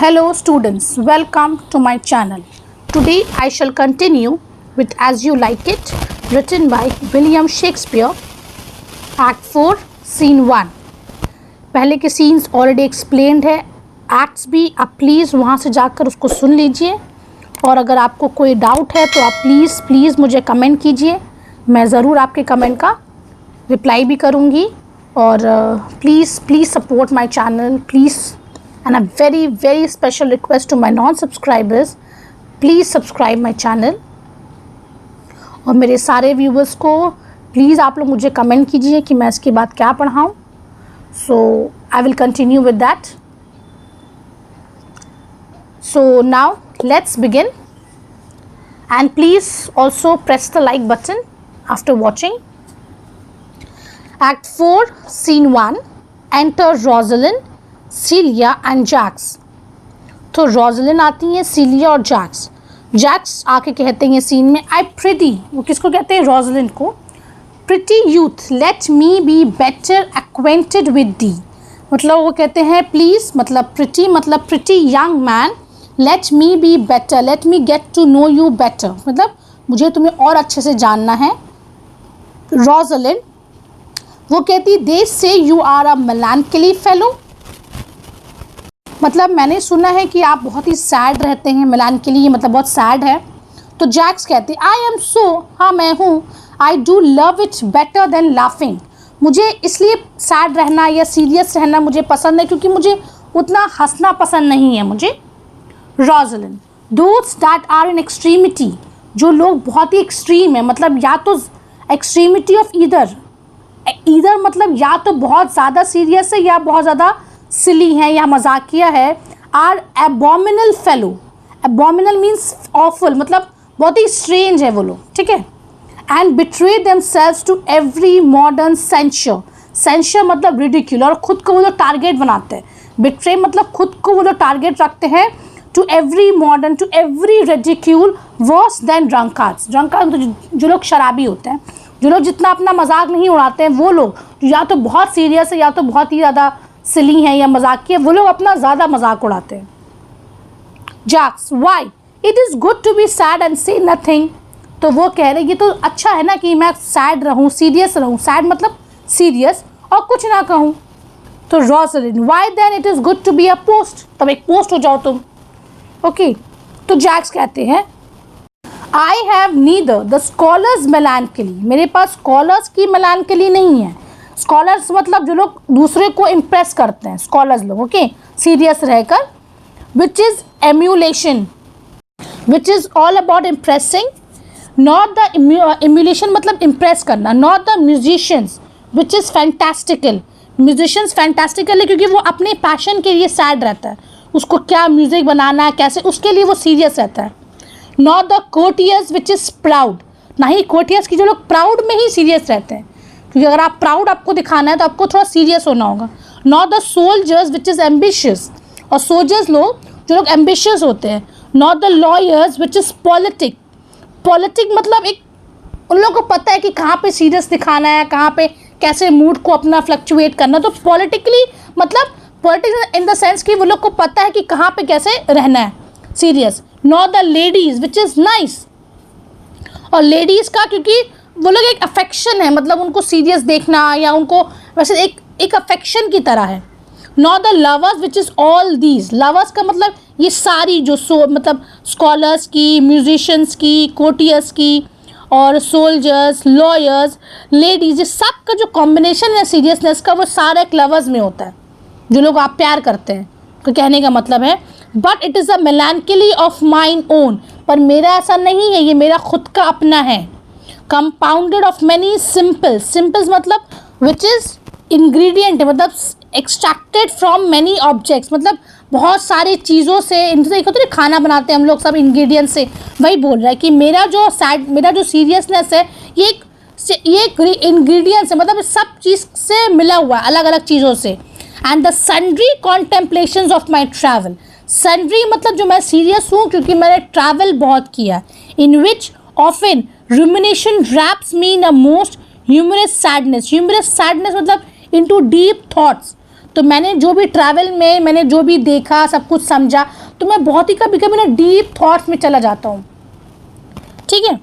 Hello students, welcome to my channel. Today I shall continue with As You Like It, written by William Shakespeare, Act 4, Scene 1. पहले के scenes already explained है, acts भी आप please वहाँ से जाकर उसको सुन लीजिए और अगर आपको कोई डाउट है तो आप प्लीज़ मुझे कमेंट कीजिए, मैं ज़रूर आपके कमेंट का रिप्लाई भी करूँगी और please support my channel please. And a very special request to my non-subscribers, please subscribe my channel. और मेरे सारे व्यूवर्स को प्लीज़ आप लोग मुझे कमेंट कीजिए कि मैं इसके बाद क्या पढ़ाऊँ. So I will continue with that. So now let's begin. And please also press the like button after watching. Act 4, Scene 1. Enter Rosalind, Celia and Jaques. तो रोजलिन आती हैं, सीलिया और जैक्स. जैक्स आके कहते हैं सीन में, आई प्रिटी, वो किसको कहते हैं? रोजलिन को. Pretty youth let me be better acquainted with thee. मतलब वो कहते हैं प्लीज़, मतलब pretty young man, let me be better, let me get to know you better, मतलब मुझे तुम्हें और अच्छे से जानना है. रोजलिन वो कहती, दे से यू आर अ मेलानकली फेलो, मतलब मैंने सुना है कि आप बहुत ही सैड रहते हैं. मेलानकली मतलब बहुत सैड है. तो जैक्स कहते हैं, आई एम सो, हाँ मैं हूँ, I do love it better than laughing, मुझे इसलिए सैड रहना या सीरियस रहना मुझे पसंद है क्योंकि मुझे उतना हंसना पसंद नहीं है मुझे. Rosalind those that are in extremity, जो लोग बहुत ही एक्सट्रीम है, मतलब या तो एक्सट्रीमिटी ऑफ ईदर मतलब या तो बहुत ज़्यादा सीरियस है या बहुत ज़्यादा सिली है या मजाकिया है. Are abominable fellow, abominable means awful, मतलब बहुत ही स्ट्रेंज है वो लोग, ठीक है. And betray themselves to every modern censure मतलब रिडिक्यूल, और ख़ुद को वो लोग टारगेट बनाते हैं. बिट्रे मतलब खुद को वो लोग टारगेट रखते हैं. To every modern, to every ridicule, worse than drunkards. Drunkard जो लोग शराबी होते हैं, जो लोग जितना अपना मजाक नहीं उड़ाते हैं, वो लोग या तो बहुत सीरियस है या तो बहुत ही ज़्यादा सिली हैं या मजाकी है, वो लोग अपना ज़्यादा मजाक उड़ाते हैं. Jaques why it is good to be sad and say nothing, तो वो कह रहे ये तो अच्छा है ना कि मैं सैड रहूँ, सीरियस रहूँ, सैड मतलब सीरियस, और कुछ ना कहूँ. तो Rosalind why then it is good to be a post, तब एक पोस्ट हो जाओ तुम. ओके. तो जैक्स कहते हैं, I have neither the scholar's melancholy, मेरे पास स्कॉलर्स की मेलानकली नहीं है. स्कॉलर्स मतलब जो लोग दूसरे को इम्प्रेस करते हैं, स्कॉलर्स लोग, ओके, सीरियस रहकर. Which is emulation, which is all about impressing, not the emulation मतलब इम्प्रेस करना, not the musicians which is fantastical. Musicians fantastical है क्योंकि वो अपने पैशन के लिए सैड रहता है, उसको क्या म्यूज़िक बनाना है कैसे, उसके लिए वो सीरियस रहता है. Not the courtiers which is proud, ना ही कोर्टियर्स की जो लोग प्राउड में ही सीरियस रहते हैं, क्योंकि अगर आप प्राउड आपको दिखाना है तो आपको थोड़ा सीरियस होना होगा. Not the soldiers which is ambitious, और सोल्जर्स लोग जो लोग एम्बिशियस होते हैं. Not the lawyers which is politic मतलब एक उन लोगों को पता है कि कहाँ पे सीरियस दिखाना है, कहाँ पे कैसे मूड को अपना फ्लक्चुएट करना. तो पॉलिटिकली मतलब पॉलिटिक्स इन द सेंस कि वो लोग को पता है कि कहाँ पे कैसे रहना है, serious. Not the ladies which is nice, और लेडीज़ का क्योंकि वो लोग एक अफेक्शन है, मतलब उनको सीरियस देखना या उनको वैसे एक अफेक्शन की तरह है. Not the lovers which is all these, lovers का मतलब ये सारी जो मतलब स्कॉलर्स की, म्यूजिशियंस की, कोर्टियर्स की और सोल्जर्स, लॉयर्स, लेडीज़, ये सब का जो कॉम्बिनेशन है सीरियसनेस का, वो सारा एक लवर्स में होता है, जो लोग आप प्यार करते हैं. तो कहने का मतलब है, but it is a melancholy of mine own, पर मेरा ऐसा नहीं है, ये मेरा खुद का अपना है. कंपाउंडेड ऑफ मैनी सिंपल्स मतलब विच इज़ इंग्रेडिएंट है, मतलब एक्सट्रैक्टेड फ्रॉम मैनी ऑब्जेक्ट्स, मतलब बहुत सारी चीज़ों से, इनसे एक होता है खाना बनाते हैं हम लोग सब इंग्रेडिएंट्स से, वही बोल रहा है कि मेरा जो सीरियसनेस है ये एक इंग्रेडिएंट्स है, मतलब सब चीज़ से मिला हुआ है, अलग अलग चीज़ों से. And the sundry contemplations of my travel, sundry मतलब जो मैं सीरियस हूँ क्योंकि मैंने ट्रैवल बहुत किया. इन विच often rumination wraps me in a most humorous sadness मतलब into deep thoughts. तो मैंने जो भी ट्रैवल में मैंने जो भी देखा, सब कुछ समझा, तो मैं बहुत ही कभी कभी ना डीप थॉट्स में चला जाता हूँ, ठीक है।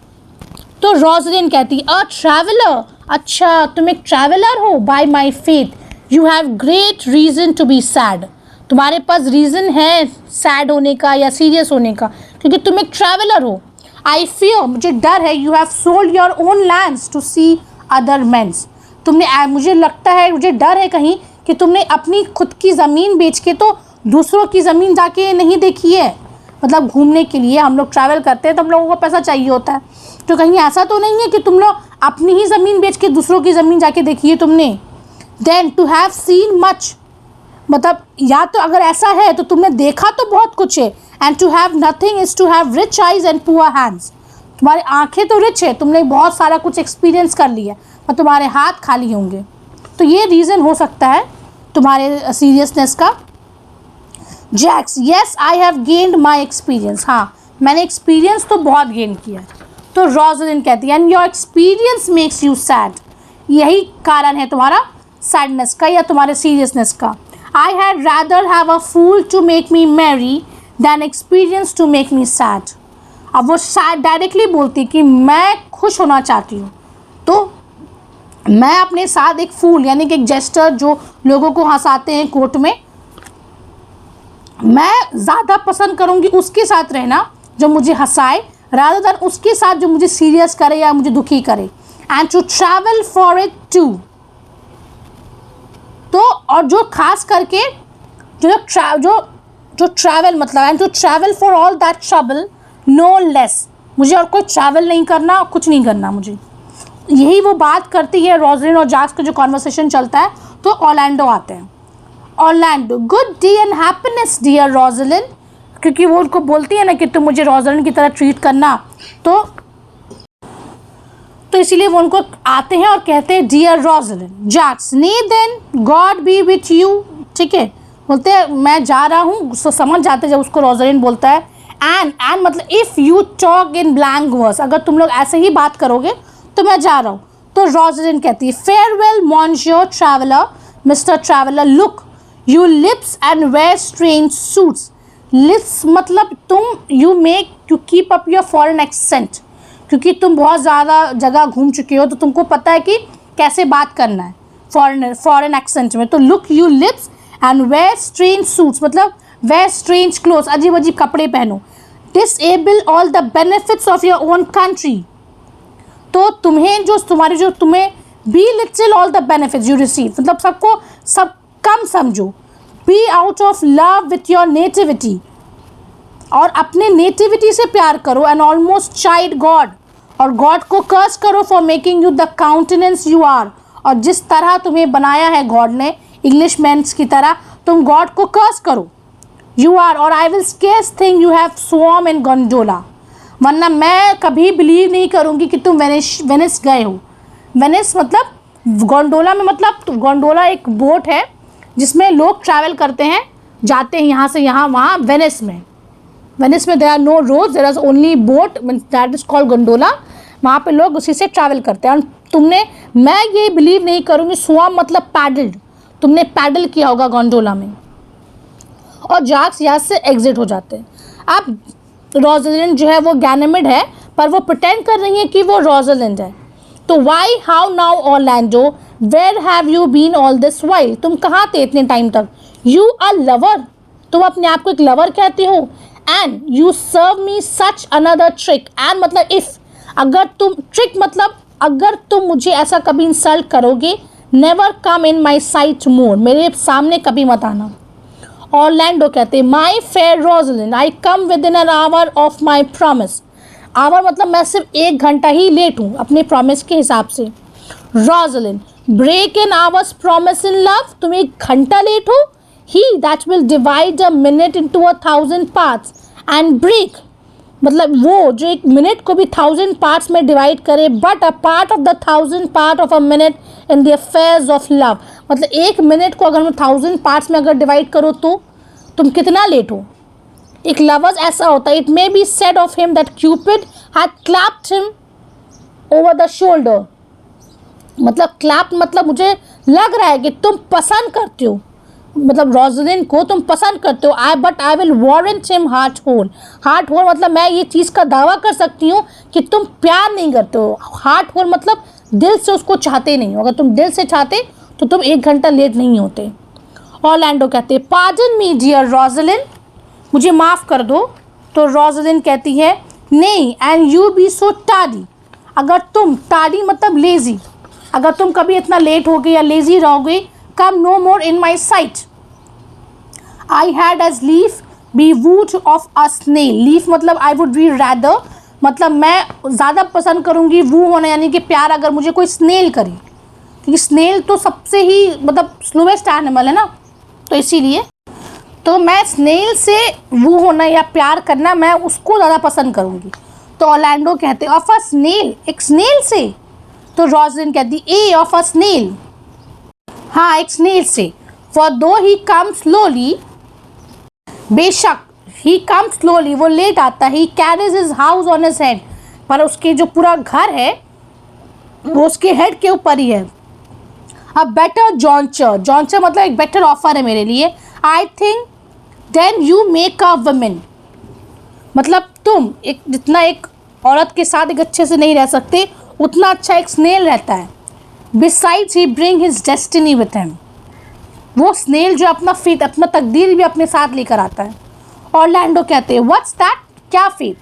तो रोजलिन कहती अ ट्रैवलर, अच्छा तुम एक ट्रैवलर हो, by my faith you have great reason to be sad, तुम्हारे पास रीज़न है सैड होने का या सीरियस होने का, क्योंकि तुम एक ट्रैवलर हो। आई फियर, मुझे डर है, you have sold your own lands to see other men's, तुमने, मुझे लगता है, मुझे डर है कहीं कि तुमने अपनी खुद की ज़मीन बेच के तो दूसरों की ज़मीन जाके नहीं देखी है। मतलब घूमने के लिए हम लोग ट्रैवल करते हैं तो हम लोगों को पैसा चाहिए होता है, तो कहीं ऐसा तो नहीं है कि तुम लोग अपनी ही ज़मीन बेच के दूसरों की ज़मीन जाके देखी है तुमने। Then to have seen much, मतलब या तो अगर ऐसा है तो तुमने देखा तो बहुत कुछ है। And to have nothing is to have rich eyes and poor hands, तुम्हारी आंखें तो रिच है, तुमने बहुत सारा कुछ एक्सपीरियंस कर लिया, और तुम्हारे हाथ खाली होंगे। तो ये रीज़न हो सकता है तुम्हारे सीरियसनेस का। Jaques, yes I have gained my experience, हाँ मैंने एक्सपीरियंस तो बहुत गेन किया है। तो रोजलिन कहती है and your experience makes you sad, यही कारण है तुम्हारा सैडनेस का या तुम्हारे सीरियसनेस का। I had rather have a fool to make me merry than experience to make me sad. अब वो सैड डायरेक्टली बोलती कि मैं खुश होना चाहती हूँ, तो मैं अपने साथ एक फूल यानी कि एक जेस्टर जो लोगों को हंसाते हैं कोर्ट में, मैं ज़्यादा पसंद करूँगी उसके साथ रहना जो मुझे हंसाए रादर देन उसके साथ जो मुझे सीरियस करे या मुझे दुखी करे। And to travel for it too, तो और जो खास करके जो ट्रैवल मतलब and to travel for all that trouble no less, मुझे और कोई ट्रैवल नहीं करना, कुछ नहीं करना मुझे। यही वो बात करती है रोजलिन और जैक्स का जो कॉन्वर्सेशन चलता है। तो ऑर्लैंडो आते हैं। Orlando, good day and happiness dear Rosalind, क्योंकि वो उनको बोलती है ना कि तुम मुझे रोजलिन की तरह ट्रीट करना, तो इसीलिए वो उनको आते हैं और कहते हैं dear Rosalind. Jaques, nay then God be with you, ठीक है, बोलते हैं मैं जा रहा हूँ, समझ जाते जब उसको रोजलिन बोलता है। एंड मतलब if you talk in blank verse, अगर तुम लोग ऐसे ही बात करोगे तो मैं जा रहा हूँ। तो रोजलिन कहती है farewell monsieur traveller, mister traveller, look you lips and wear strange suits. Lips मतलब तुम, you make you keep up your foreign accent, क्योंकि तुम बहुत ज़्यादा जगह घूम चुके हो तो तुमको पता है कि कैसे बात करना है फॉरेन एक्सेंट में। तो look you lips and wear strange suits मतलब वेयर स्ट्रेंज क्लोथ्स, अजीब अजीब कपड़े पहनो। Disable all the benefits of your own country, तो तुम्हें belittle all the benefits you receive, मतलब सबको सब कम समझो। Be out of love with your nativity, और अपने नेटिविटी से प्यार करो। एंड ऑलमोस्ट चाइड गॉड, और गॉड को कर्स करो for making you the countenance you are, और जिस तरह तुम्हें बनाया है गॉड ने इंग्लिश मैन्स की तरह, तुम गॉड को कर्स करो यू आर। और I will scarce think you have swam in gondola, वरना मैं कभी बिलीव नहीं करूँगी कि तुम वेनिस गए हो। वेनिस मतलब गोंडोला में, मतलब गोंडोला एक बोट है जिसमें लोग ट्रैवल करते हैं, जाते हैं यहाँ से यहाँ वहाँ। वेनिस में there are no road, there is only boat that is called gondola, वहाँ पे लोग उसी से ट्रैवल करते हैं। और मैं ये बिलीव नहीं करूँगी, स्वॉम मतलब पैडल्ड, तुमने पैडल किया होगा गोंडोला में। और जैक्स यहाँ से एग्जिट हो जाते हैं। अब रोजलिन जो है वो गैनेमिड है, पर वो प्रिटेंड कर रही है कि वो रोजलिन है। तो why how now Orlando, where have you been all this while, तुम कहाँ थे इतने टाइम तक। यू अ लवर, तुम अपने आप को एक लवर कहते हो। And you serve me such another trick, and मतलब इफ़, अगर तुम, ट्रिक मतलब अगर तुम मुझे ऐसा कभी इंसल्ट करोगे, never come in my site मोर, मेरे सामने कभी मत आना। ऑर्लैंडो कहते हैं my fair Rosalind, I come within an hour of my promise, hour मतलब मैं सिर्फ 1 घंटा ही लेट हूँ अपने प्रॉमिस के हिसाब से। Rosalind, break an hour's promise in love, तुम 1 घंटा लेट हो। He that will divide a minute into 1000 parts and break, मतलब वो जो 1 मिनट को भी 1000 पार्ट्स में डिवाइड करे, but a part of the 1000 part of a minute in the affairs of love, मतलब 1 मिनट को अगर मैं 1000 पार्ट्स में अगर डिवाइड करो तो तुम कितना लेट हो। एक लवर्स ऐसा होता है, it may be said of him that Cupid had clapped him over the shoulder, मतलब क्लैप मतलब मुझे लग रहा है कि तुम पसंद करते हो, मतलब रोजलिन को तुम पसंद करते हो, but I will warrant him heart whole. Heart whole मतलब मैं ये चीज़ का दावा कर सकती हूँ कि तुम प्यार नहीं करते हो। हार्ट होल मतलब दिल से उसको चाहते नहीं हो। अगर तुम दिल से चाहते तो तुम 1 घंटा लेट नहीं होते। ऑरलैंडो कहते पार्डन मी डियर रोजलिन, मुझे माफ़ कर दो। तो रोजलिन कहती है नहीं, and you be so tardy, अगर तुम, टार्डी मतलब लेज़ी, अगर तुम कभी इतना लेट हो गए या लेज़ी रहोगे, come no more in my sight. I had as lief be wooed of a snail, lief मतलब आई वुड बी रैदर, मतलब मैं ज़्यादा पसंद करूँगी वू होना यानी कि प्यार अगर मुझे कोई स्नेल करे, क्योंकि स्नेल तो सबसे ही मतलब स्लोवेस्ट एनिमल है ना, तो इसीलिए तो मैं स्नेल से वो होना या प्यार करना मैं उसको ज़्यादा पसंद करूँगी। तो ऑरलैंडो कहते ऑफ अ स्नेल, एक स्नेल से। तो रोजलिन कहती ए ऑफ अ स्नेल, हाँ एक स्नेल से। फॉर दो ही कम स्लोली, बेशक ही कम स्लोली वो लेट आता, he carries his house on his head, पर उसके जो पूरा घर है वो उसके हेड के ऊपर ही है। अ बेटर जॉन्चर, जॉन्चर मतलब एक बेटर ऑफर है मेरे लिए। I think then you make a woman, मतलब तुम एक जितना एक औरत के साथ एक अच्छे से नहीं रह सकते उतना अच्छा एक स्नेल रहता है। Besides he bring his destiny with him, वो स्नेल जो अपना फेथ, अपना तकदीर भी अपने साथ लेकर आता है। ऑरलैंडो कहते हैं व्हाट्स दैट, क्या फेथ,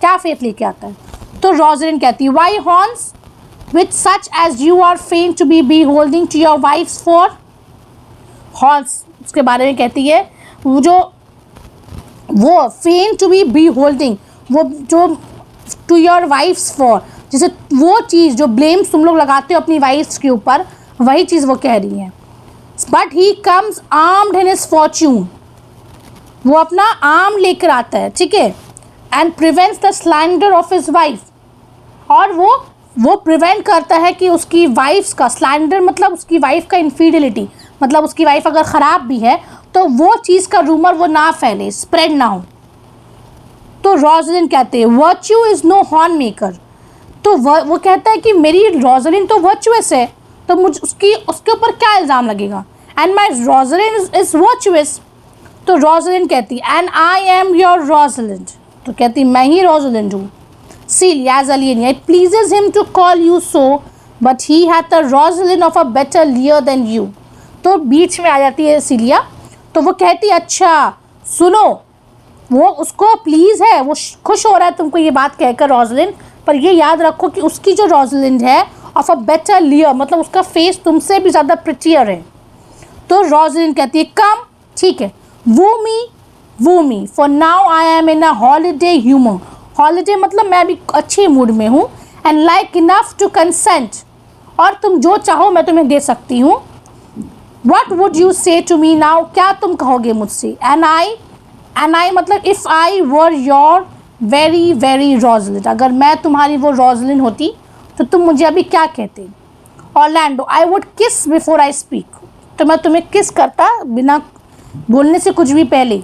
क्या फेथ लेके आता है। तो रोजलिन कहती है why horns with such as you are fain to be holding to your wives for, horns उसके बारे में कहती है वो फेन टू बी होल्डिंग, वो जो टू योर वाइफ्स फॉर, जैसे वो चीज़ जो ब्लेम्स तुम लोग लगाते हो अपनी वाइफ्स के ऊपर, वही चीज़ वो कह रही हैं। But he comes armed in his Fortune, वो अपना आर्म लेकर आता है, ठीक है, and prevents the slander of his wife, और वो प्रिवेंट करता है कि उसकी वाइफ्स का स्लैंडर मतलब उसकी वाइफ का इनफिडेलिटी, मतलब उसकी वाइफ अगर ख़राब भी है तो वो चीज़ का रूमर वो ना फैले, स्प्रेड ना हो। तो रोजलिन कहते हैं virtue is no horn maker, तो वो कहता है कि मेरी रोजलिन तो वर्चुअस है, तो मुझे उसके ऊपर क्या इल्ज़ाम लगेगा, and my Rosalind is virtuous. तो रोजलिन कहती and I am your Rosalind, तो कहती मैं ही रोजलिन हूँ। Celia as Alienia, it pleases him to call you so, but he had the Rosalind of a better leer than you. तो बीच में आ जाती है सीलिया, तो वो कहती है अच्छा सुनो, वो उसको प्लीज़ है, वो खुश हो रहा है तुमको ये बात कहकर रोजलिन, पर ये याद रखो कि उसकी जो रोजलिन है ऑफ अ बेटर लियर, मतलब उसका फेस तुमसे भी ज़्यादा प्रिटियर है। तो रोजलिन कहती है कम, ठीक है, woo me for now I am in a holiday humour, holiday मतलब मैं अभी अच्छे मूड में हूँ, and like enough to consent, और तुम जो चाहो मैं तुम्हें दे सकती हूँ। What would you say to me now, क्या तुम कहोगे मुझसे। एंड आई मतलब if I were your very very Rosalind, अगर मैं तुम्हारी वो रोजलिन होती तो तुम मुझे अभी क्या कहते। ऑरलैंडो आई वुड किस बिफोर आई स्पीक, तो मैं तुम्हें किस करता बिना बोलने से कुछ भी पहले।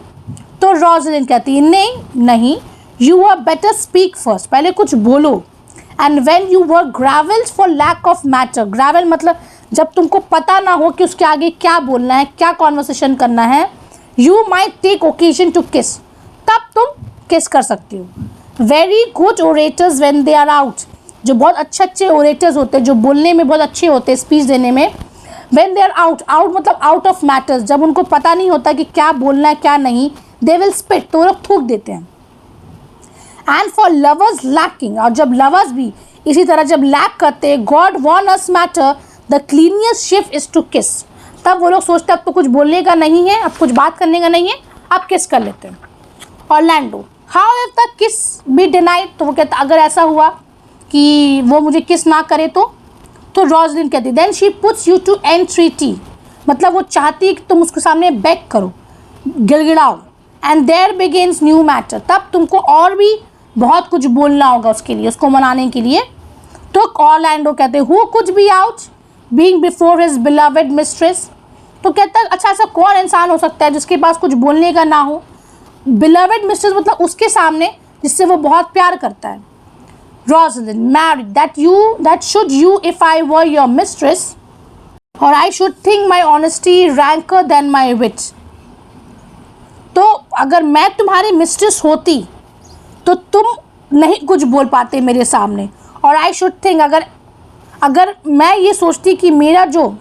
तो रोजलिन कहती है नहीं, you are better speak first, पहले कुछ बोलो। And when you were gravelled for lack of matter, gravel मतलब जब तुमको पता ना हो कि उसके आगे क्या बोलना है, क्या कॉन्वर्सेशन करना है, you might take occasion to kiss, तब तुम किस कर सकती हो। Very good orators when they are out, जो बहुत अच्छे ओरेटर्स होते हैं, जो बोलने में बहुत अच्छे होते हैं, स्पीच देने में। व्हेन दे आर आउट मतलब आउट ऑफ मैटर्स, जब उनको पता नहीं होता कि क्या बोलना है क्या नहीं, दे विल स्पिट, तो वो लोग थूक देते हैं। एंड फॉर लवर्स लैकिंग, और जब लवर्स भी इसी तरह जब लैक करते हैं, God want us matter the cleanliest shift is to kiss, तब वो लोग सोचते हैं अब तो कुछ बोलने का नहीं है, अब कुछ बात करने का नहीं है, अब किस कर लेते हैं। ऑरलैंडो हाउ इफ द किस बी डिनाइड, तो वो कहता अगर ऐसा हुआ कि वो मुझे किस ना करे तो रोजलिन कहती then she puts you to entreaty, मतलब वो चाहती है कि तुम उसके सामने बेग करो, गिड़गिड़ाओ। And there begins new matter, तब तुमको और भी बहुत कुछ बोलना होगा उसके लिए, उसको मनाने के लिए। तो ऑरलैंडो कहते who could be out being before his beloved mistress, तो कहता अच्छा ऐसा कौन इंसान हो सकता है जिसके पास कुछ बोलने का ना हो। बिलवेड मिस्ट्रेस मतलब उसके सामने जिससे वो बहुत प्यार करता है। Rosalind married that should you if I were your mistress. और I should think my honesty ranker than my wit. तो अगर मैं तुम्हारी मिस्ट्रेस होती तो तुम नहीं कुछ बोल पाते मेरे सामने। और आई शुड थिंक, अगर मैं ये सोचती कि मेरा जो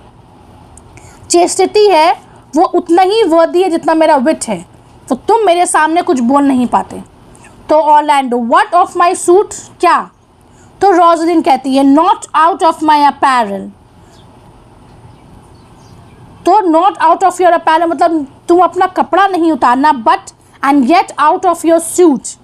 चेस्टिटी है वो उतना ही वर्दी है जितना मेरा विट है, तो तुम मेरे सामने कुछ बोल नहीं पाते। तो Orlando, what of my suit, क्या? तो रोजलिन कहती है not out of my apparel. तो not out of your apparel मतलब तुम अपना कपड़ा नहीं उतारना, but and yet out of your suit.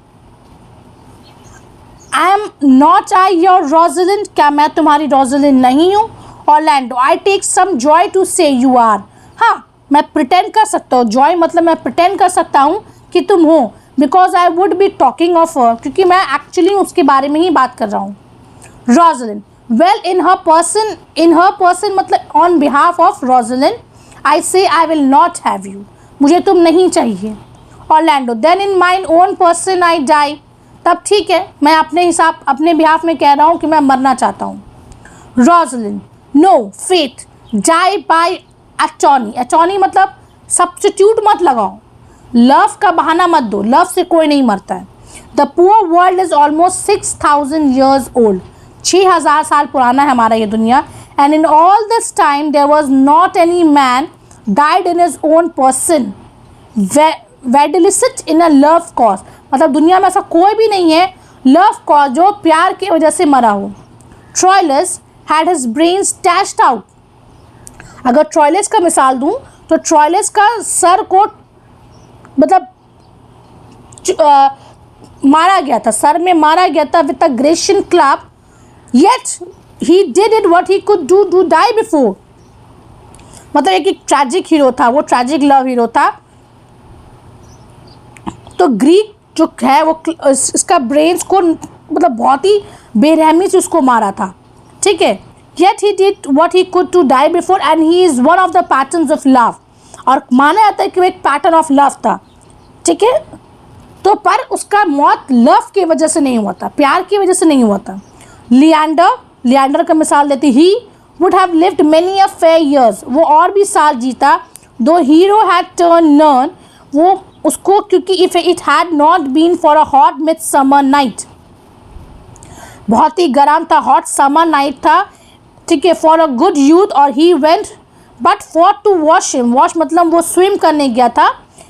I am not I your Rosalind, क्या मैं तुम्हारी रोजलिन नहीं हूँ? Orlando, I take some joy to say you are. हाँ, मैं प्रिटेंड कर सकता हूँ, जॉय मतलब मैं प्रिटेंड कर सकता हूँ कि तुम हो, because I would be talking of her, क्योंकि मैं एक्चुअली उसके बारे में ही बात कर रहा हूँ। Rosalind, well in her person मतलब on behalf of Rosalind I say I will not have you, मुझे तुम नहीं चाहिए। Orlando, then in mine own person I die, तब ठीक है, मैं अपने बिहाफ में कह रहा हूँ कि मैं मरना चाहता हूँ। Rosalind, no faith, die by attorney. Attorney मतलब सब्स्टिट्यूट मत लगाओ, लव का बहाना मत दो, लव से कोई नहीं मरता है। The poor world is almost 6000 years old, 6000 साल पुराना है हमारा ये दुनिया। And in all this time there was not any man died in his own person videlicet in a love cause, मतलब दुनिया में ऐसा कोई भी नहीं है लव कॉज जो प्यार की वजह से मरा हो। Troilus had his brains dashed out. अगर ट्रोइलस का मिसाल दूं तो ट्रोइलस का सर को मतलब मारा गया था, सर में मारा गया था with a Grecian club, yet he did it what he could do to die before. मतलब एक ट्रैजिक हीरो था, वो ट्रैजिक लव हीरो था। तो ग्रीक जो है वो इसका ब्रेन्स को मतलब बहुत ही बेरहमी से उसको मारा था, ठीक है। Yet he did what he could to die before and he is one of the patterns of love, और माना जाता है कि वो एक पैटर्न ऑफ लव था, ठीक है। तो पर उसका मौत लव की वजह से नहीं हुआ था, प्यार की वजह से नहीं हुआ था। लियांडर का मिसाल देती, he would have lived many a fair years, वो और भी साल जीता। दो हीरो हैड टर्न नर्न, वो उसको क्योंकि if it had not been for a hot midsummer night, बहुत ही गर्म था, हॉट समर नाइट था, ठीक है, फॉर अ गुड यूथ, और he went but forth to wash him, wash मतलब वो स्विम करने गया था,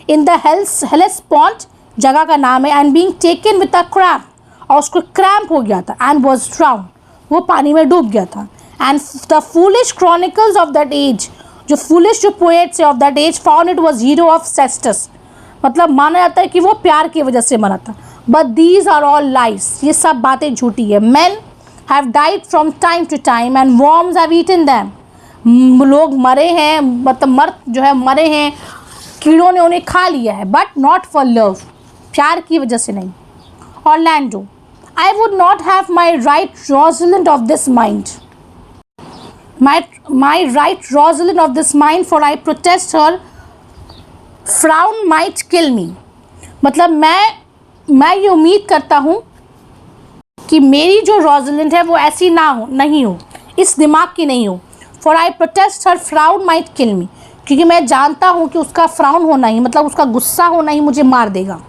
इन द हेलेस्पोंट जगह का नाम है, and being taken with a cramp, और उसको क्रैम्प हो गया था, एंड वाज ड्राउन, वो पानी में डूब गया था। And the foolish chronicles of that age, जो फूलिश जो poets of that age found it was Hero of Sestos, मतलब माना जाता है कि वो प्यार की वजह से मरा था। But these are all lies, ये सब बातें झूठी है। Men have died from time to time and worms have eaten them, लोग मरे हैं, मतलब मर्द जो है मरे हैं, कीड़ों ने उन्हें खा लिया है, बट नॉट फॉर लव, प्यार की वजह से नहीं। Orlando, I would not have my right Rosalind of this mind, my right Rosalind of this mind, for I protest her frown might kill me, मतलब मैं ये उम्मीद करता हूँ कि मेरी जो रोजलिंड है वो ऐसी नहीं हो, इस दिमाग की नहीं हो। For I protest her frown might kill me, क्योंकि मैं जानता हूँ कि उसका फ्राउन होना ही मतलब उसका गुस्सा होना ही मुझे मार देगा।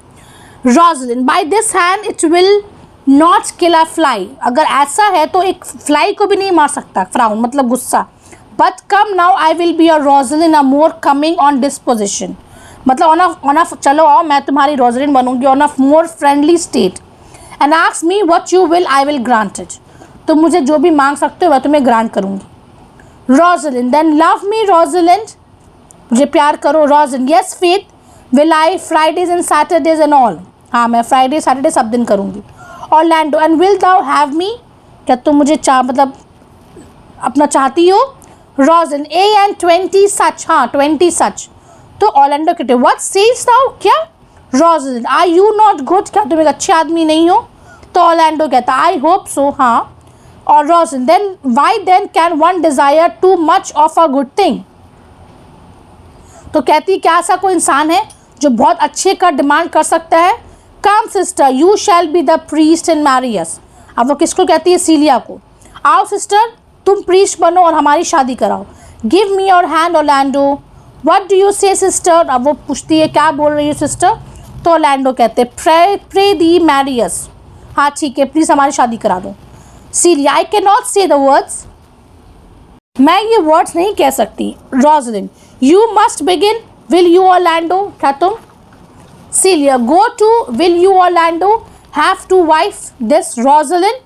Rosalind, by this hand it will not kill a fly, अगर ऐसा है तो एक फ्लाई को भी नहीं मार सकता, फ्राउन मतलब गुस्सा। But come now I will be a Rosalind a more coming on disposition, मतलब ऑन अ चलो आओ मैं तुम्हारी रोजलिन बनूंगी on a more friendly state. And ask me what you will I will grant it, तो मुझे जो भी मांग सकते हो मैं तुम्हें ग्रांट करूँगी। Rosalind, then love me Rosalind, मुझे प्यार करो। Rosalind, yes faith will I Fridays and Saturdays and all, हाँ मैं फ्राइडे सैटरडे सब दिन करूँगी। Orlando, and will thou have me, क्या तुम मुझे मतलब अपना चाहती हो। रोजलिन, ए एंड 20 सच, हाँ 20 सच। तो ऑर्लैंडो कहते व्हाट सेज दाउ, क्या। Rosalind, are you not good, क्या तुम एक अच्छे आदमी नहीं हो। तो ऑर्लैंडो कहता आई होप सो, हाँ। और Rosalind, then why then can one desire too much of a good thing, तो कहती क्या ऐसा कोई इंसान है जो बहुत अच्छे का डिमांड कर सकता है। Come sister, you shall be the priest and marry us, अब वो किसको कहती है, सीलिया को। आओ सिस्टर तुम प्रीस्ट बनो और हमारी शादी कराओ। Give me your hand Orlando, what do you से सिस्टर। अब वो पूछती है क्या बोल रही है सिस्टर, तो ओरलैंडो कहते प्रे दी मैरी अस, हाँ ठीक है प्लीज़ हमारी शादी करा दो। Celia I can not say the words, मैं ये वर्ड्स नहीं कह सकती। Rosalind you must begin, will you Orlando, क्या तुम। Celia go to, will you Orlando have to wife this Rosalind,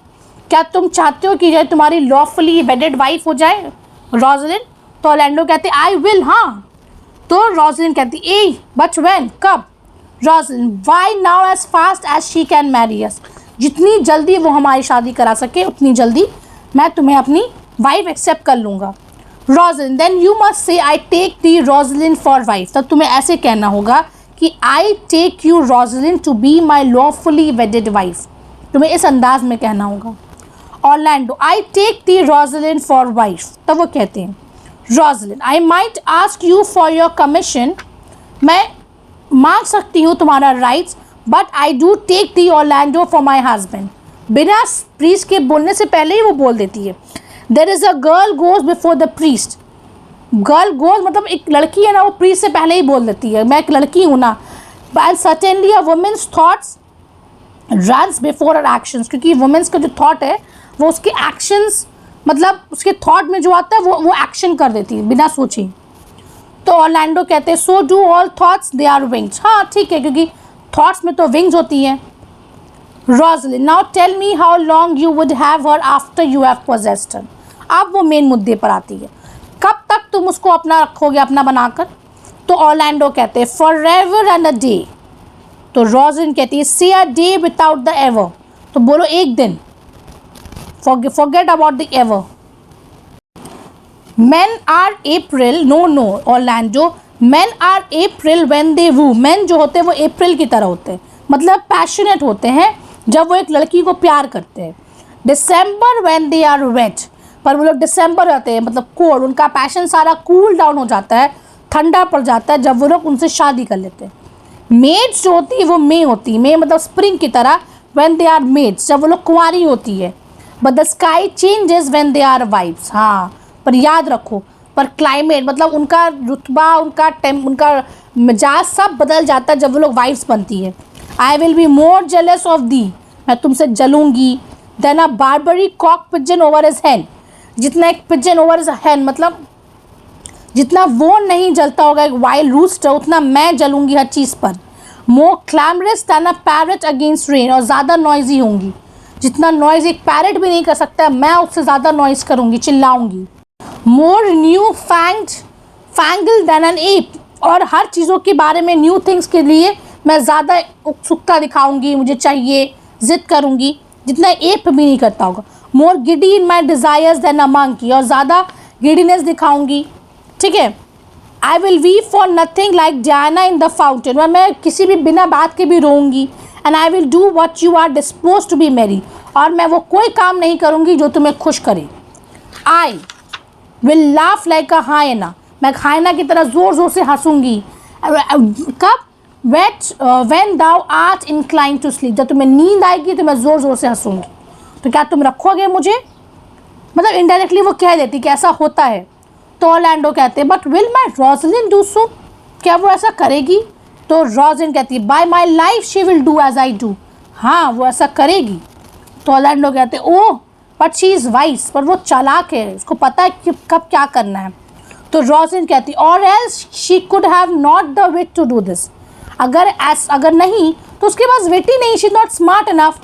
क्या तुम चाहते हो कि यह तुम्हारी लॉफुली वेडेड वाइफ हो जाए रोजलिन। तो ओरलैंडो कहते आई विल, हाँ। तो रोजलिन कहती ए बट व्हेन, कब। Rosalind why now as fast as she can marry us, जितनी जल्दी वो हमारी शादी करा सके उतनी जल्दी मैं तुम्हें अपनी वाइफ एक्सेप्ट कर लूँगा। Roslin then you must say I take thee Rosalind for wife, तब तुम्हें ऐसे कहना होगा कि I take you Rosalind to be my lawfully wedded wife, तुम्हें इस अंदाज में कहना होगा। Orlando I take thee Rosalind for wife, तब वो कहते हैं Rosalind I might ask you for your commission, मैं मांग सकती हूँ तुम्हारा rights, but I do take thee Orlando for my husband, बिना प्रीस्ट के बोलने से पहले ही वो बोल देती है। There is a girl goes before the priest, girl goes मतलब एक लड़की है ना, वो प्रीस्ट से पहले ही बोल देती है मैं एक लड़की हूँ ना। And certainly a woman's thoughts runs before her actions, क्योंकि वुमेन्स का जो थॉट है वो उसके एक्शंस मतलब उसके थॉट में जो आता है वो एक्शन कर देती है बिना सोचे। तो ऑरलैंडो कहते हैं so do all thoughts they are wings, हाँ ठीक है क्योंकि थॉट्स में तो विंग्स होती हैं। Rosalind now tell me how long you would have her after you have possessed her, अब वो मेन मुद्दे पर आती है, कब तक तुम उसको अपना रखोगे अपना बनाकर। तो ऑरलैंडो कहते हैं for ever and a day, तो रोजलिन कहती है से a day without the ever, तो बोलो एक दिन, forget about the ever. Men are April, no Orlando, men are April when they woo, men जो होते हैं वो अप्रैल की तरह होते हैं, मतलब पैशनेट होते हैं जब वो एक लड़की को प्यार करते हैं। December when they are wet, पर वो लोग दिसंबर रहते हैं मतलब कोल्ड, उनका पैशन सारा कूल डाउन हो जाता है, ठंडा पड़ जाता है जब वो लोग उनसे शादी कर लेते हैं। मेड्स जो होती है वो मे होती है, मे मतलब स्प्रिंग की तरह, when they are maids जब वो लोग कुंवारी होती है। But the sky changes when they are wives, हाँ पर याद रखो, पर क्लाइमेट मतलब उनका रुतबा उनका मिजाज सब बदल जाता है जब वो लोग वाइफ्स बनती है। I will be more jealous of thee, मैं तुमसे जलूंगी। Then a Barbary cock pigeon over his hen, जितना एक पिजन ओवर इज हैन मतलब जितना वो नहीं जलता होगा एक वाइल्ड रूस्टर, उतना मैं जलूंगी हर चीज़ पर। More clamorous than a parrot against rain, और ज़्यादा नॉइजी होंगी, जितना नॉइज़ एक पैरट भी नहीं कर सकता मैं उससे ज़्यादा नॉइज़ करूँगी, चिल्लाऊँगी। More new fangled than an ape, और हर चीज़ों के बारे में न्यू थिंग्स के लिए मैं ज़्यादा उत्सुकता दिखाऊँगी, मुझे चाहिए, ज़िद करूँगी, जितना एप भी नहीं करता होगा। More giddy in my desires than a monkey, और ज़्यादा गिडीनेस दिखाऊँगी, ठीक है। I will weep for nothing like Diana in the fountain, और मैं किसी भी बिना बात के भी रोऊँगी। And I will do what you are dispose to be merry, और मैं वो कोई काम नहीं करूँगी जो तुम्हें खुश करे। आई विल लाफ लाइक अ हायना, मैं हायना की तरह ज़ोर ज़ोर से हंसूँगी। कब, when thou art incline to sleep, जब तुम्हें नींद आएगी तो मैं ज़ोर ज़ोर से हंसूँगी। तो क्या तुम रखोगे मुझे, मतलब इनडायरेक्टली वो कह देती कि ऐसा होता है। तो ऑरलैंडो कहते हैं but will my Rosalind do so, क्या वो ऐसा करेगी। तो रोजलिन कहती है by my life she will do as I do, हाँ वो ऐसा करेगी। तो ऑरलैंडो कहते हैं oh but she is wise, पर वो चालाक है, उसको पता है कि कब क्या करना है। तो रोजलिन कहती or else she could have not the wit to do this, अगर नहीं तो उसके पास विट ही नहीं, she is not smart enough.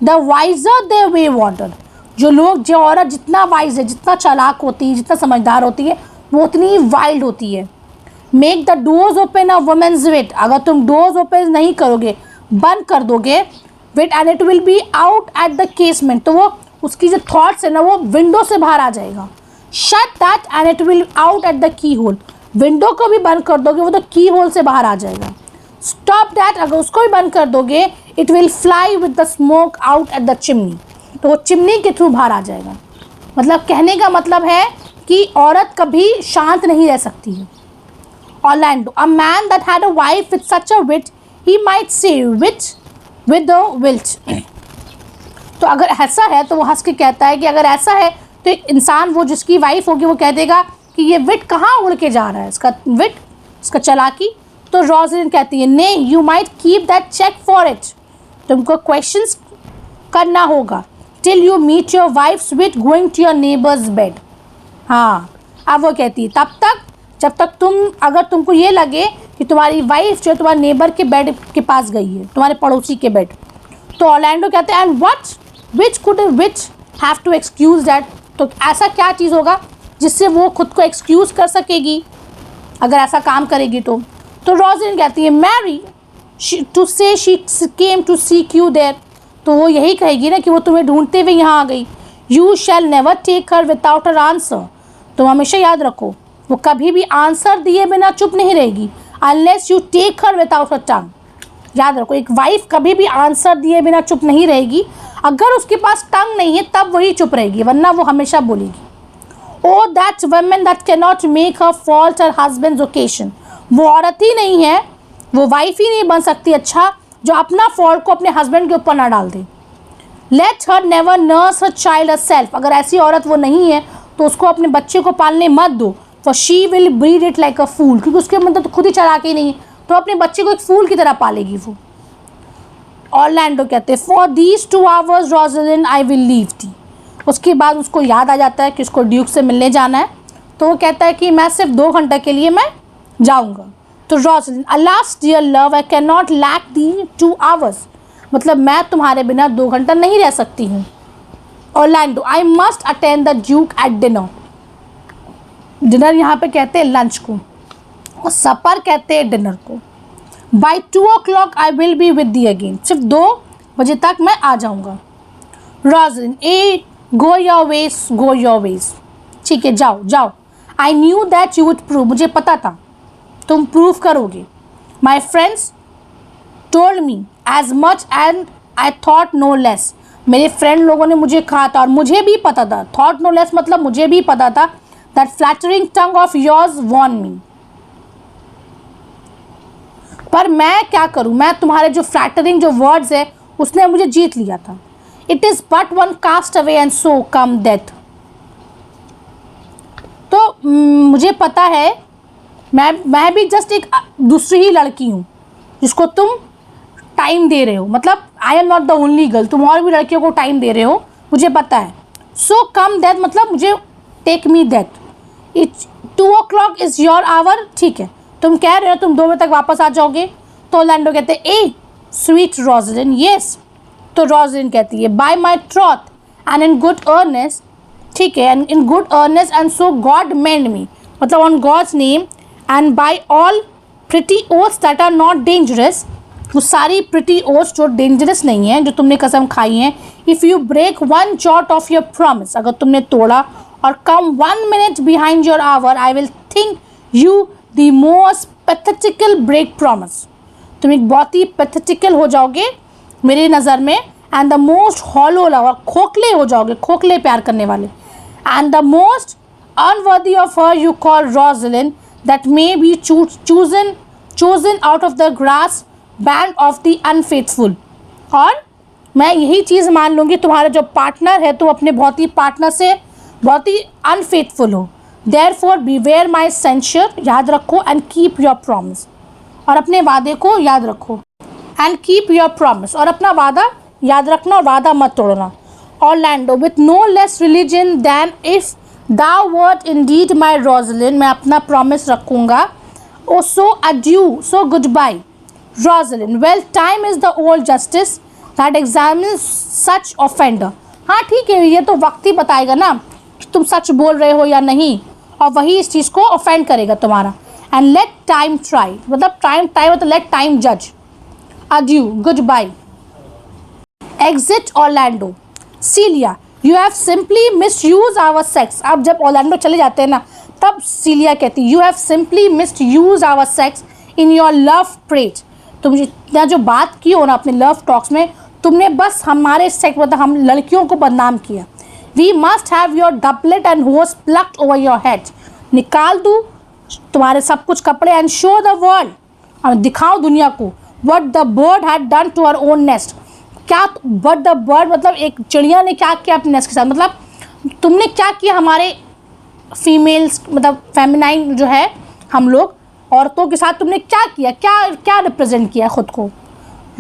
The wiser the waywarder, जो औरत जितना वाइज है, जितना चालाक होती है, जितना समझदार होती है, वो उतनी वाइल्ड होती है। Make the doors open a woman's wit, अगर तुम डोर्स ओपन नहीं करोगे, बंद कर दोगे wit, and it will be out at the casement, तो वो उसकी जो थॉट्स है ना वो विंडो से बाहर आ जाएगा। Shut that and it will out at the keyhole, window को भी बंद कर दोगे वो तो की होल से बाहर आ जाएगा। स्टॉप दैट, अगर उसको भी बंद कर दोगे it will fly with the smoke out at the chimney, तो वो चिमनी के थ्रू बाहर आ जाएगा। मतलब कहने का मतलब है कि औरत कभी शांत नहीं रह सकती है। Orlando a man that had a wife with such a wit he might say wit with the wilt, तो अगर ऐसा है तो वो हंस के कहता है कि अगर ऐसा है तो एक इंसान वो जिसकी वाइफ होगी वो कह देगा कि ये विट कहाँ उड़ के जा रहा है, इसका विट, इसका चालाकी। तो रोजलिन कहती है नहीं, you might keep that check for it, तुमको क्वेश्चंस करना होगा till you meet your wife's wit going to your neighbour's bed. हाँ, अब वो कहती है तब तक जब तक अगर तुमको ये लगे कि तुम्हारी वाइफ जो है तुम्हारे नेबर के बेड के पास गई है, तुम्हारे पड़ोसी के बेड। तो ऑर्लैंडो कहते हैं and which have to excuse that, तो ऐसा क्या चीज़ होगा जिससे वो खुद को एक्सक्यूज़ कर सकेगी अगर ऐसा काम करेगी तो। रोजलिन कहती है marry to say she came to seek you there, तो वो यही कहेगी ना कि वो तुम्हें ढूंढते हुए यहाँ आ गई। You shall never take her without her answer, तुम हमेशा याद रखो वो कभी भी आंसर दिए बिना चुप नहीं रहेगी। Unless you take her without her tongue, याद रखो एक वाइफ कभी भी आंसर दिए बिना चुप नहीं रहेगी, अगर उसके पास टंग नहीं है तब वही चुप रहेगी, वरना वो हमेशा बोलेगी। O that woman that can not make her fault her husband's occasion, वो औरत ही नहीं है, वो वाइफ ही नहीं बन सकती अच्छा जो अपना फॉल्ट को अपने हस्बैंड के ऊपर ना डाल दे। Let her never nurse her child herself, अगर ऐसी औरत वो नहीं है तो उसको अपने बच्चे को पालने मत दो। For she will breed it like a fool, क्योंकि उसके मतलब तो खुद ही चालाक ही नहीं है, तो अपने बच्चे को एक फूल की तरह पालेगी वो। ऑर्लैंडो कहते हैं for these 2 hours Rosalind I will leave thee. उसके बाद उसको याद आ जाता है कि उसको ड्यूक से मिलने जाना है, तो वो कहता है कि मैं सिर्फ 2 घंटे के लिए मैं जाऊँगा। तो Rosalind alas dear love I can not lack thee 2 hours, मतलब मैं तुम्हारे बिना 2 घंटा नहीं रह सकती हूँ। Orlando I must attend the Duke at dinner, dinner यहाँ पे कहते हैं लंच को और सपर कहते हैं डिनर को। By 2 o'clock I will be with thee again, सिर्फ 2 बजे तक मैं आ जाऊँगा। Rosalind ay go your ways, ठीक है जाओ जाओ। I knew that you would prove, मुझे पता था तुम प्रूव करोगे। My friends told me as much and I thought no less, मेरे फ्रेंड लोगों ने मुझे कहा था और मुझे भी पता था, थॉट नो लेस मतलब मुझे भी पता था, that flattering tongue of yours won me, पर मैं क्या करूं, मैं तुम्हारे जो फ्लैटरिंग जो वर्ड्स है उसने मुझे जीत लिया था। It is but one cast away and so come death, तो मुझे पता है मैं भी जस्ट एक दूसरी ही लड़की हूँ जिसको तुम टाइम दे रहे हो, मतलब आई am not the only girl, तुम और भी लड़कियों को टाइम दे रहे हो, मुझे पता है। सो कम डेथ मतलब मुझे take me death, it's 2 o'clock is your hour, ठीक है तुम कह रहे हो तुम 2 बजे तक वापस आ जाओगे। तो ऑर्लैंडो कहते हैं ए स्वीट रोजलिन येस, तो रोजलिन कहती है by my troth and in good earnest, ठीक है and in good earnest and so God mend me, मतलब on God's name and by all pretty oaths that are not dangerous, वो सारी pretty oaths जो dangerous नहीं है, जो तुमने कसम खाई हैं। If you break 1 jot of your promise, अगर तुमने तोड़ा और come 1 minute behind your hour I will think you the most pathetical break promise, तुम एक बहुत ही पैथेटिकल हो जाओगे मेरी नज़र में, and the most hollow lover, खोखले हो जाओगे, खोखले प्यार करने वाले, and the most unworthy of her you call Rosalind that may be chosen out of the gross band of the unfaithful, और मैं यही चीज़ मान लूँगी तुम्हारा जो पार्टनर है तुम अपने बहुत ही पार्टनर से बहुत ही अनफेथफुल हो। देयरफॉर बीवेयर माई सेंशर, याद रखो, एंड कीप योर प्रॉमिस, और अपने वादे को याद रखो, एंड कीप योर प्रॉमिस, और अपना वादा याद रखना और वादा मत तोड़ना। Orlando with no less religion than if thou wert indeed my Rosalind, मैं अपना प्रॉमिस रखूँगा। O so adieu, so good bye Rosalind, well time is the old justice that examines such offender, हाँ ठीक है ये तो वक्त ही बताएगा ना कि तुम सच बोल रहे हो या नहीं, और वही इस चीज़ को ऑफेंड करेगा तुम्हारा। एंड लेट टाइम ट्राई, मतलब टाइम मतलब लेट टाइम जज। Adieu, goodbye. Exit Orlando, Celia you have simply misused our sex, अब जब ऑर्लैंडो चले जाते हैं ना तब सीलिया कहती you have simply misused our sex in your love prate, तुम जितना जो बात की हो ना अपने लव टॉक्स में, तुमने बस हमारे सेक्स मतलब हम लड़कियों को बदनाम किया। We must have your doublet and hose plucked over your head, निकाल दूँ तुम्हारे सब कुछ कपड़े, एंड शो द वर्ल्ड, और दिखाओ दुनिया को, what the bird had done to our own nest, क्या व्हाट द बर्ड मतलब एक चिड़िया ने क्या किया अपने नेस्ट के साथ, मतलब तुमने क्या किया हमारे फीमेल्स मतलब फेमिनाइन जो है हम लोग औरतों के साथ तुमने क्या किया, क्या क्या रिप्रेजेंट किया खुद को।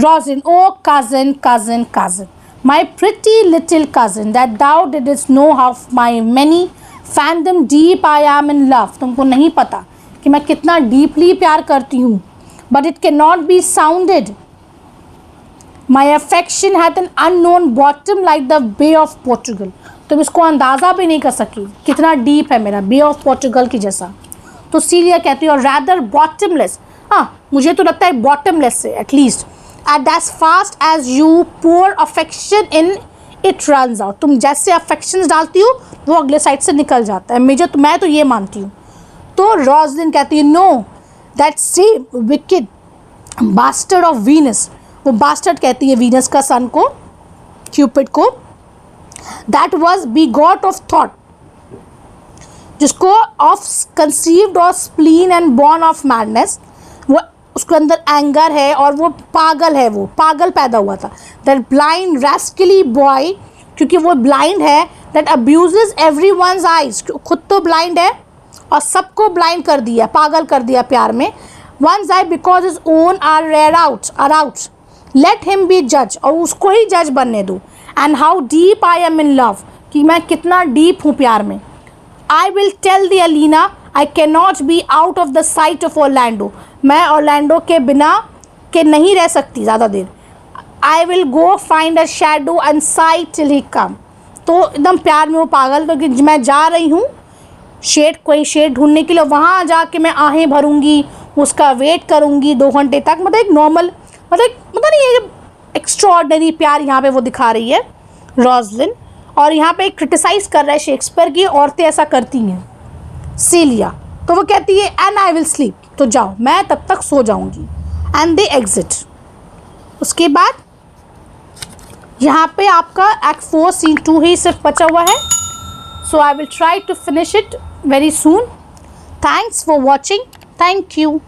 Rosalind, o cousin cousin cousin, my pretty little cousin, that thou didst know how my many fathom deep I am in love. तुमको नहीं पता कि मैं कितना डीपली प्यार करती हूँ। But it can not be sounded, my affection hath an unknown bottom like the bay of Portugal. तुम इसको अंदाज़ा भी नहीं कर सकी कितना डीप है मेरा, बे ऑफ पोर्चुगल की जैसा। तो सीलिया कहती है और रैदर बॉटमलेस, हाँ मुझे तो लगता है बॉटमलेस से at least, at as fast as you pour affection in it runs out. तुम जैसे अफेक्शंस डालती हो वो अगले साइड से निकल जाता है। मैं तो ये मानती हूँ। तो रोज़लिन कहती है no, that same wicked bastard of Venus, वो बास्टर्ड कहती है वीनस का सन को, क्यूपिड को, that was begot of thought, जिसको ऑफ कंसीव्ड और spleen and born of madness, वो उसके अंदर एंगर है और वो पागल है, वो पागल पैदा हुआ था। दैट ब्लाइंड रैस्कली बॉय, क्योंकि वो ब्लाइंड है, that abuses every once eyes, खुद तो ब्लाइंड है और सबको ब्लाइंड कर दिया, पागल कर दिया प्यार में। Once I because is own are rare out, let him be जज, और उसको ही जज बनने दो। And how deep I am in love, कि मैं कितना डीप हूँ प्यार में। I will tell the Alina I cannot be out of the sight of Orlando, मैं ऑरलैंडो के बिना के नहीं रह सकती ज़्यादा देर। I will go find a shadow and sigh till he come, तो एकदम प्यार में वो पागल, क्योंकि मैं जा रही हूँ कोई शेड ढूंढने के लिए, वहाँ जाके मैं आहें भरूंगी, उसका वेट करूँगी 2 घंटे तक। मतलब एक नॉर्मल, मतलब नहीं, ये एक्स्ट्रॉर्डनरी प्यार यहाँ पे वो दिखा रही है रोज़लिन। और यहाँ पे क्रिटिसाइज़ कर रहा है शेक्सपियर की औरतें ऐसा करती हैं। सीलिया तो वो कहती है एंड आई विल स्लीप, तो जाओ मैं तब तक सो जाऊँगी। And they exit. उसके बाद यहाँ पे आपका एक्ट 4 सीन 2 ही सिर्फ बचा हुआ है। So I will try to finish it very soon. Thanks for watching, thank you.